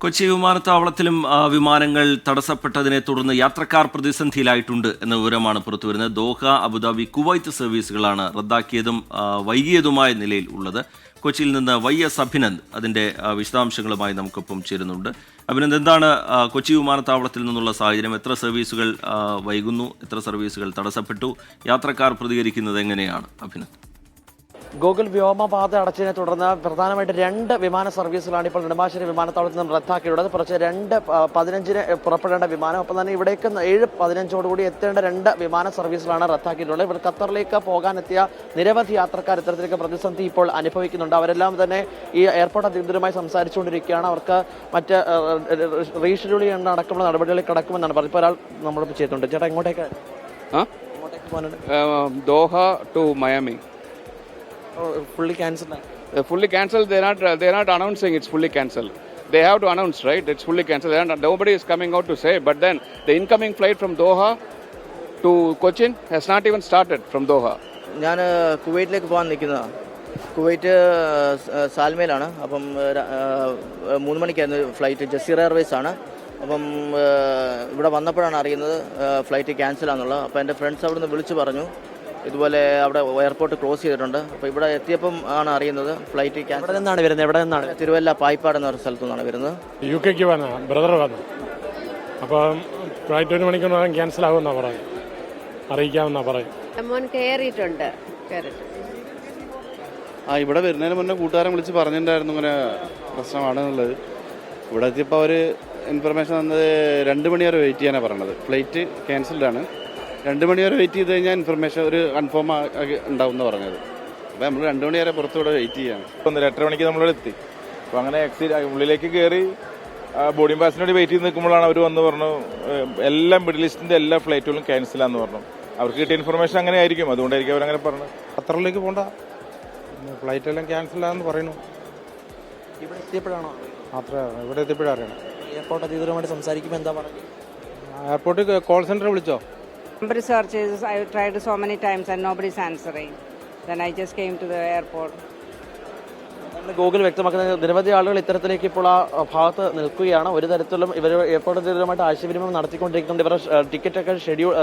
കൊച്ചി വിമാനത്താവളത്തിലും വിമാനങ്ങൾ തടസ്സപ്പെട്ടതിനെ തുടർന്ന് യാത്രക്കാർ പ്രതിസന്ധിയിലായിട്ടുണ്ട് എന്ന വിവരമാണ് പുറത്തുവരുന്നത്. ദോഹ, അബുദാബി, കുവൈത്ത് സർവീസുകളാണ് റദ്ദാക്കിയതും വൈകിയതുമായ നിലയിൽ ഉള്ളത്. കൊച്ചിയിൽ നിന്ന് YS അഭിനന്ദ് അതിൻ്റെ വിശദാംശങ്ങളുമായി നമുക്കൊപ്പം ചേരുന്നുണ്ട്. അഭിനന്ദ്, എന്താണ് കൊച്ചി വിമാനത്താവളത്തിൽ നിന്നുള്ള സാഹചര്യം? എത്ര സർവീസുകൾ വൈകുന്നു? എത്ര സർവീസുകൾ തടസ്സപ്പെട്ടു? യാത്രക്കാർ പ്രതികരിക്കുന്നത് എങ്ങനെയാണ് അഭിനന്ദ്? ഗൂഗിൾ വ്യോമപാത അടച്ചതിനെ തുടർന്ന് പ്രധാനമായിട്ട് 2 വിമാന സർവീസുകളാണ് ഇപ്പോൾ നെടുമ്പാശ്ശേരി വിമാനത്താവളത്തിൽ നിന്ന് റദ്ദാക്കിയുള്ളത്. കുറച്ച് 2:15 പുറപ്പെടേണ്ട വിമാനം, ഒപ്പം തന്നെ ഇവിടേക്ക് 7:15 എത്തേണ്ട 2 വിമാന സർവീസുകളാണ് റദ്ദാക്കിയിട്ടുള്ളത്. ഇവിടെ ഖത്തറിലേക്ക് പോകാനെത്തിയ നിരവധി യാത്രക്കാർ ഇത്തരത്തിലേക്ക് പ്രതിസന്ധി ഇപ്പോൾ അനുഭവിക്കുന്നുണ്ട്. അവരെല്ലാം തന്നെ ഈ എയർപോർട്ട് അധികൃതരുമായി സംസാരിച്ചുകൊണ്ടിരിക്കുകയാണ്. അവർക്ക് മറ്റ് റീഷെഡ്യൂൾ ചെയ്യേണ്ട അടക്കമുള്ള നടപടികളിൽ കിടക്കുമെന്നാണ് പറഞ്ഞത്. ഇപ്പോൾ ഒരാൾ നമ്മളോട് ചെയ്യുന്നുണ്ട്. ചേട്ടാ, എങ്ങോട്ടേക്ക് പോകാനുണ്ട്? Doha to Miami. Fully cancelled. Fully cancelled. They're not announcing it's fully cancelled. They have to announce, right? It's fully cancelled. Nobody is coming out to say. But then the incoming flight from Doha to Cochin has not even started from Doha. ഞാൻ കുവൈറ്റിലേക്ക് പോകാൻ നിൽക്കുന്നതാണ്. Kuwait സാൽമയിലാണ്. അപ്പം 3 മണിക്കായിരുന്നു flight. Jazeera Airways ആണ്. അപ്പം ഇവിടെ വന്നപ്പോഴാണ് അറിയുന്നത് flight ക്യാൻസലാണെന്നുള്ളത്. അപ്പോൾ എൻ്റെ ഫ്രണ്ട്സ് അവിടെ നിന്ന് വിളിച്ച് പറഞ്ഞു ഇതുപോലെ അവിടെ എയർപോർട്ട് ക്ലോസ് ചെയ്തിട്ടുണ്ട്. അപ്പോൾ ഇവിടെ എത്തിയപ്പം ആണ് അറിയുന്നത് ഫ്ലൈറ്റ് ക്യാൻസൽ. എവിടെ നിന്നാണ് വരുന്നത്? എവിടെ നിന്നാണ്? തിരുവല്ല പായിപ്പാട് എന്ന ഒരു സ്ഥലത്തു നിന്നാണ് വരുന്നത്. UK വന്ന ബ്രദർ വന്നു. അപ്പം ഫ്ലൈറ്റ് 1 മണിക്കൂറിനകം ക്യാൻസൽ ആകുമെന്നാണ് പറയും, അറിയിക്കാമെന്നാണ് പറയും. മോൻ കയറിയിട്ടുണ്ട്. ഇവിടെ വരുന്നതിന് മുന്നേ കൂട്ടുകാരൻ വിളിച്ച് പറഞ്ഞിട്ടുണ്ടായിരുന്നു ഇങ്ങനെ പ്രശ്നമാണെന്നുള്ളത്. ഇവിടെ എത്തിയപ്പോൾ അവർ ഇൻഫർമേഷൻ തന്നത് 2 മണി വരെ വെയിറ്റ് ചെയ്യാനാണ് പറഞ്ഞത്. ഫ്ലൈറ്റ് ക്യാൻസൽഡാണ്. 2 മണി വരെ വെയിറ്റ് ചെയ്ത് കഴിഞ്ഞാൽ ഇൻഫർമേഷൻ ഒരു കൺഫേം ഉണ്ടാവും എന്ന് പറഞ്ഞത്. അപ്പോൾ നമ്മൾ 2 മണി വരെ പുറത്തുകൂടെ വെയിറ്റ് ചെയ്യാണ്. 8:30 മണിക്ക് നമ്മളിവിടെ എത്തി. അപ്പോൾ അങ്ങനെ ഉള്ളിലേക്ക് കയറി ബോർഡിംഗ് പാസിന് വേണ്ടി വെയിറ്റ് ചെയ്ത് നിൽക്കുമ്പോഴാണ് അവർ വന്ന് പറഞ്ഞു എല്ലാ മിഡിൽ ഈസ്റ്റിൻ്റെ എല്ലാ ഫ്ലൈറ്റുകളും ക്യാൻസലാന്ന് പറഞ്ഞു. അവർക്ക് കിട്ടിയ ഇൻഫർമേഷൻ അങ്ങനെ ആയിരിക്കും, അതുകൊണ്ടായിരിക്കും അവരങ്ങനെ പറഞ്ഞത്. ഖത്തറിലേക്ക് പോകണ്ട, ഫ്ലൈറ്റ് എല്ലാം ക്യാൻസലാന്ന് പറയുന്നു. ഇവിടെ എത്തിയപ്പോഴാണോ? ഇവിടെ എത്തിയപ്പോഴാണ് അറിയണം. എയർപോർട്ട് അധികൃതരുമായിട്ട് സംസാരിക്കുമ്പോൾ എന്താ പറയുക? എയർപോർട്ടിൽ കോൾ സെന്റർ വിളിച്ചോ? Number searches, I tried so many times and nobody's answering. Then I just came to the airport. Google വ്യക്തമാക്കുന്ന നിരവധി ആളുകൾ ഇത്തരത്തിലേക്ക് ഇപ്പോൾ ആ ഭാഗത്ത് നിൽക്കുകയാണ്. ഒരു തരത്തിലും ഇവർ എയർപോർട്ട് അധികൃതരുമായിട്ട് ആശയവിനിമയം നടത്തിക്കൊണ്ടിരിക്കുന്നുണ്ട്. ഇവരുടെ ടിക്കറ്റൊക്കെ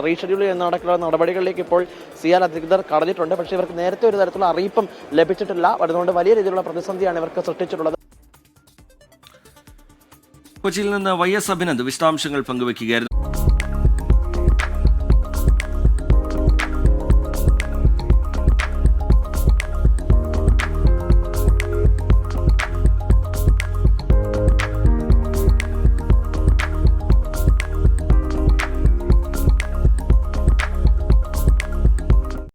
റീഷെഡ്യൂൾ ചെയ്യുന്ന അടക്കമുള്ള നടപടികളിലേക്ക് ഇപ്പോൾ സിയാൽ അധികൃതർ കടന്നിട്ടുണ്ട്. പക്ഷേ ഇവർക്ക് നേരത്തെ ഒരു തരത്തിലുള്ള അറിയിപ്പും ലഭിച്ചിട്ടില്ല. അതുകൊണ്ട് വലിയ രീതിയിലുള്ള പ്രതിസന്ധിയാണ് ഇവർക്ക് സൃഷ്ടിച്ചിട്ടുള്ളത്. കൊച്ചിയിൽ നിന്ന് YS അഭിനന്ദ് വിശദാംശങ്ങൾ പങ്കുവയ്ക്കുകയായിരുന്നു.